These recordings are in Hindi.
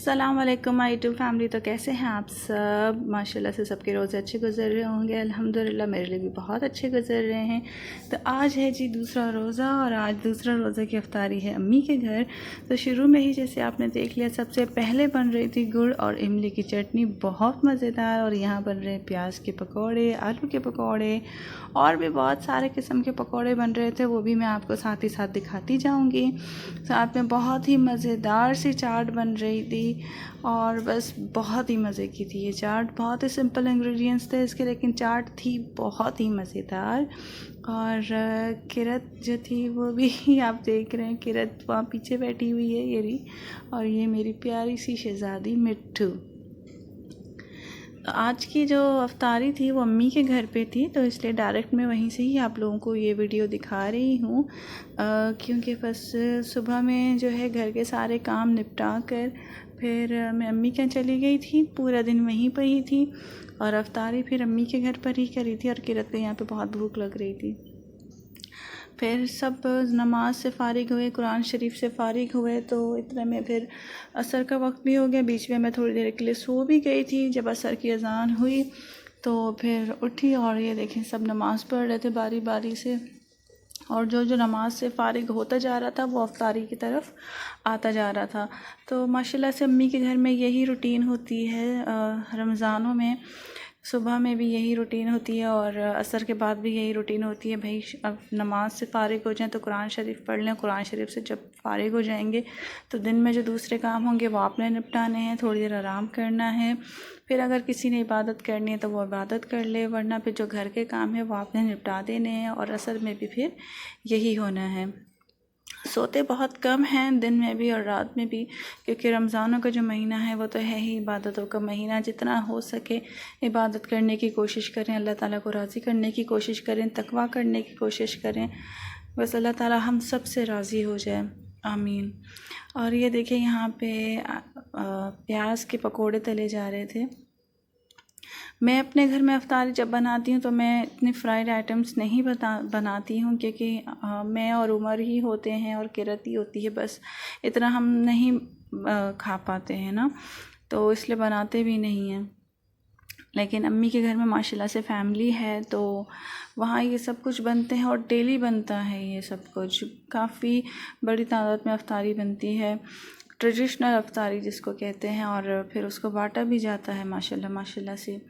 अस्सलाम वालेकुम माय यूट्यूब फैमिली। तो कैसे हैं आप सब? माशाल्लाह से सबके रोज़े अच्छे गुजर रहे होंगे। अल्हम्दुलिल्लाह मेरे लिए भी बहुत अच्छे गुजर रहे हैं। तो आज है जी दूसरा रोज़ा और आज दूसरा रोज़ा की इफ्तारी है अम्मी के घर। तो शुरू में ही जैसे आपने देख लिया, सबसे पहले बन रही थी गुड़ और इमली की चटनी, बहुत मज़ेदार। और यहाँ बन रहे प्याज के पकौड़े, आलू के पकौड़े और भी बहुत सारे किस्म के पकौड़े बन रहे थे, वो भी मैं आपको साथ ही साथ दिखाती जाऊँगी। साथ में बहुत ही मज़ेदार सी चाट बन रही थी और बस बहुत ही मज़े की थी ये चाट। बहुत ही सिंपल इंग्रेडिएंट्स थे इसके, लेकिन चाट थी बहुत ही मज़ेदार। और किरत जो थी वो भी आप देख रहे हैं, किरत वहाँ पीछे बैठी हुई है ये रही, और ये मेरी प्यारी सी शहज़ादी मिट्ठू। आज की जो अफ्तारी थी वो अम्मी के घर पे थी, तो इसलिए डायरेक्ट मैं वहीं से ही आप लोगों को ये वीडियो दिखा रही हूँ, क्योंकि बस सुबह में जो है घर के सारे काम निपटा कर फिर मैं अम्मी के यहाँ चली गई थी। पूरा दिन वहीं पर ही थी और अफ्तारी फिर अम्मी के घर पर ही करी थी। और किरत के यहाँ पे बहुत भूख लग रही थी। फिर सब नमाज से फ़ारिग हुए, कुरान शरीफ से फ़ारिग हुए, तो इतने में फिर असर का वक्त भी हो गया। बीच में मैं थोड़ी देर के लिए सो भी गई थी। जब असर की अज़ान हुई तो फिर उठी और ये देखें सब नमाज़ पढ़ रहे थे बारी बारी से, और जो नमाज से फ़ारिग होता जा रहा था वो अफ्तारी की तरफ आता जा रहा था। तो माशाल्लाह से अम्मी के घर में यही रूटीन होती है रमज़ानों में। सुबह में भी यही रूटीन होती है और असर के बाद भी यही रूटीन होती है। भाई अब नमाज से फ़ारिग हो जाएं तो कुरान शरीफ पढ़ लें। कुरान शरीफ से जब फ़ारिग हो जाएंगे तो दिन में जो दूसरे काम होंगे वो आपने निपटाने हैं, थोड़ी देर आराम करना है। फिर अगर किसी ने इबादत करनी है तो वो इबादत कर ले, वरना फिर जो घर के काम है वो आपने निपटा देने हैं। और असर में भी फिर यही होना है। सोते बहुत कम हैं दिन में भी और रात में भी, क्योंकि रमज़ानों का जो महीना है वो तो है ही इबादतों का महीना। जितना हो सके इबादत करने की कोशिश करें, अल्लाह ताला को राज़ी करने की कोशिश करें, तकवा करने की कोशिश करें। बस अल्लाह ताला हम सब से राज़ी हो जाए, आमीन। और ये देखिए यहाँ पे प्याज के पकोड़े तले जा रहे थे। मैं अपने घर में अफ्तारी जब बनाती हूँ तो मैं इतने फ्राइड आइटम्स नहीं बनाती हूँ, क्योंकि मैं और उमर ही होते हैं और किरत ही होती है, बस इतना हम नहीं खा पाते हैं ना, तो इसलिए बनाते भी नहीं हैं। लेकिन अम्मी के घर में माशाल्लाह से फैमिली है तो वहाँ ये सब कुछ बनते हैं और डेली बनता है ये सब कुछ। काफ़ी बड़ी तादाद में अफ्तारी बनती है, ट्रेडिशनल अफ्तारी जिसको कहते हैं, और फिर उसको बांटा भी जाता है माशाल्लाह माशाल्लाह से।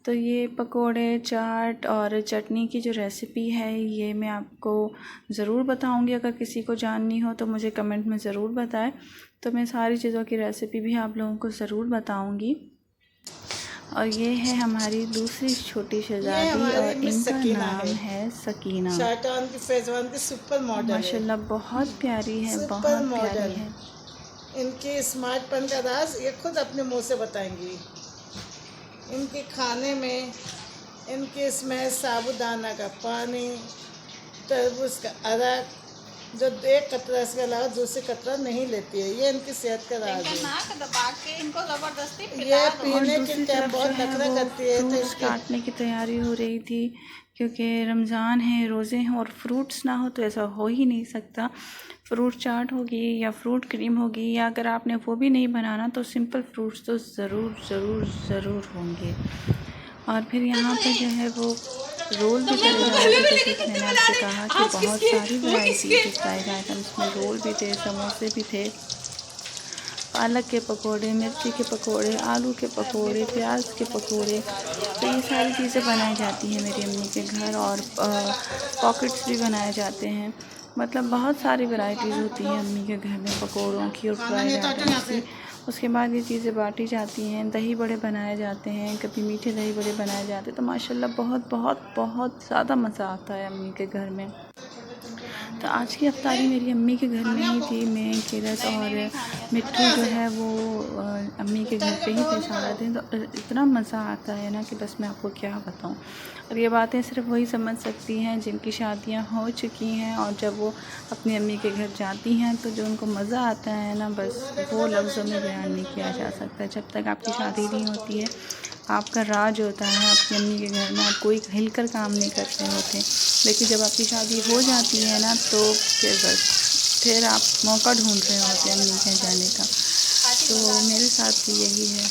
तो ये पकोड़े, चाट और चटनी की जो रेसिपी है ये मैं आपको ज़रूर बताऊंगी। अगर किसी को जाननी हो तो मुझे कमेंट में ज़रूर बताएं, तो मैं सारी चीज़ों की रेसिपी भी आप लोगों को ज़रूर बताऊंगी। और ये है हमारी दूसरी छोटी शहज़ादी और इनका नाम है सकीना। शाहजहां की फैज़ान की सुपर मॉडल माशाल्लाह बहुत प्यारी है, बहुत प्यारी है। इनके स्मार्टपन का राज ये खुद अपने मुंह से बताएंगी। इनके खाने में इनके इसमें साबूदाना का पानी, तरबूज का अरक, जो एक कतरा इसके अलावा दूसरी कतरा नहीं लेती है, ये इनकी सेहत का राज है। इनको जबरदस्ती ये पीने के टाइम बहुत नखरा करती है, तो फ्रूट्स काटने की तैयारी हो रही थी, क्योंकि रमज़ान है, रोज़े हैं और फ्रूट्स ना हो तो ऐसा हो ही नहीं सकता। फ्रूट चाट होगी या फ्रूट क्रीम होगी, या अगर आपने वो भी नहीं बनाना तो सिंपल फ्रूट्स तो ज़रूर ज़रूर ज़रूर होंगे। और फिर यहाँ पर जो है वो रोल भी तले जा रहे थे, जैसे कि मैंने आपसे कहा कि बहुत सारी वैरायटी थी फ्राइड आइटम्स में। रोल भी थे, समोसे भी थे, पालक के पकोड़े, मिर्ची के पकोड़े, आलू के पकोड़े, प्याज के पकोड़े। तो ये सारी चीज़ें बनाई जाती हैं मेरी अम्मी के घर। और पॉकेट्स भी बनाए जाते हैं। मतलब बहुत सारी वैरायटीज़ होती हैं अम्मी के घर में पकोड़ों की और फ्राइड आइटम्स की। उसके बाद ये चीज़ें बांटी जाती हैं। दही बड़े बनाए जाते हैं, कभी मीठे दही बड़े बनाए जाते हैं। तो माशाल्लाह बहुत बहुत बहुत ज़्यादा मज़ा आता है अम्मी के घर में। तो आज की अफ्तारी मेरी अम्मी के घर में ही थी। मैं, किरत और मिट्ठू जो है वो अम्मी के घर पे ही थे सारा दिन। तो इतना मज़ा आता है ना कि बस मैं आपको क्या बताऊं। और ये बातें सिर्फ वही समझ सकती हैं जिनकी शादियां हो चुकी हैं, और जब वो अपनी अम्मी के घर जाती हैं तो जो उनको मज़ा आता है ना, बस वो लफ्ज़ों में बयान नहीं किया जा सकता। जब तक आपकी शादी नहीं होती है, आपका राज होता है अपनी अम्मी के घर में, आप कोई हिलकर काम नहीं करते होते। लेकिन जब आपकी शादी हो जाती है ना तो फिर बस फिर आप मौका ढूंढ रहे होते हैं अम्मी के जाने का। तो मेरे साथ भी यही है,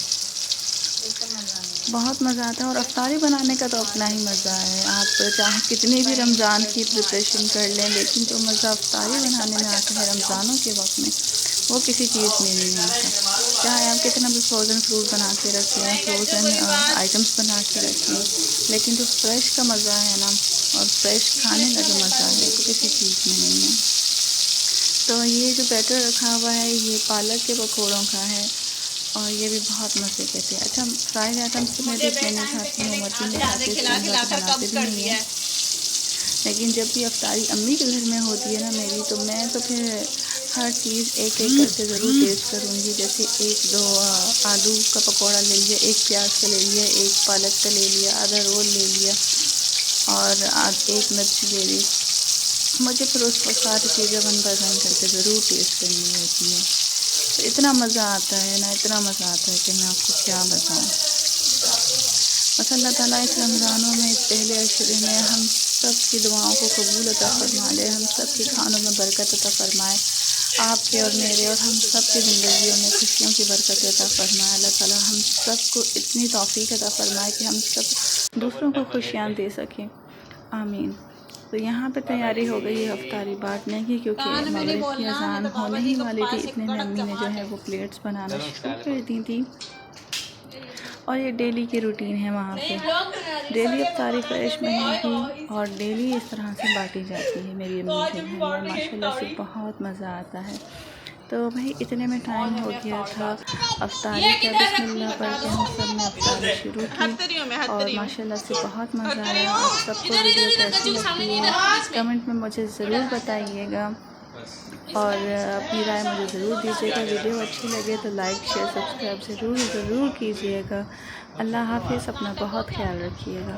बहुत मज़ा आता है। और अफ्तारी बनाने का तो अपना ही मज़ा है। आप चाहे कितनी भी रमज़ान की प्रिपरेशन कर लें, लेकिन जो मज़ा अफ्तारी बनाने में आता है रमज़ानों के वक्त में, वो किसी चीज़ में नहीं आता। चाहे आप कितना भी फ्रोज़न फ्रूट बना के रखें, फ्रोज़न आइटम्स बना के रखें, लेकिन जो फ्रेश का मज़ा है ना, और फ्रेश खाने का जो मज़ा है, वो किसी चीज़ में नहीं है। तो ये जो बैटर रखा हुआ है, ये पालक के पकौड़ों का है, और ये भी बहुत मज़े के थे। अच्छा, फ्राइड आइटम्स तो मैं देखने नहीं खाती हूँ, मर्जी नहीं खाती, बनाते भी नहीं है। लेकिन जब भी अफ्तारी अम्मी के घर में होती है ना मेरी, तो मैं तो फिर हर चीज़ एक एक करके ज़रूर टेस्ट करूँगी। जैसे एक दो आलू का पकौड़ा ले लिया, एक प्याज का ले लिया, एक पालक का ले लिया, आधा रोल ले लिया, और एक मिर्च ले ली। मुझे फिर उसको सारी चीज़ें वन बाय वन करके ज़रूर टेस्ट करनी होती है। तो इतना मज़ा आता है ना, इतना मज़ा आता है कि मैं आपको क्या बताऊँ। बस अल्लाह ताला इस रमज़ानों में, इस पहले अशरे में हम सब की दुआओं को कबूल अता फ़रमा ले, हम सब के खानों में बरकत अता फ़रमाए, आपके और मेरे और हम सब की ज़िंदगियों में खुशियों की बरकत अता फ़रमाए। अल्लाह ताला हम सब को इतनी तौफ़ीक अता फ़रमाए कि हम सब दूसरों को खुशियाँ दे सकें, आमीन। तो यहाँ पे तैयारी हो गई है अफ्तारी बांटने की, क्योंकि मगरिब की अज़ान होने ही वाली थी। इतने में अम्मी ने जो है वो प्लेट्स बनाना शुरू कर दी थी। और ये डेली की रूटीन है वहाँ पे, डेली अफ्तारी फ्रेश बनेगी और डेली इस तरह से बांटी जाती है मेरी अम्मी के घर में। माशाल्लाह से बहुत मज़ा आता है। तो भाई इतने में टाइम हो गया था अफ्तारी का। बिस्मिल्लाह पढ़ के हम सब ने अफ्तारी शुरू की, और माशाल्लाह से बहुत मज़ा आया। आप सबको वीडियो कैसी लगती है कमेंट में मुझे ज़रूर बताइएगा, और अपनी राय मुझे ज़रूर दीजिएगा। वीडियो अच्छी लगे तो लाइक शेयर सब्सक्राइब ज़रूर कीजिएगा। अल्लाह हाफ़िज़, अपना बहुत ख्याल रखिएगा।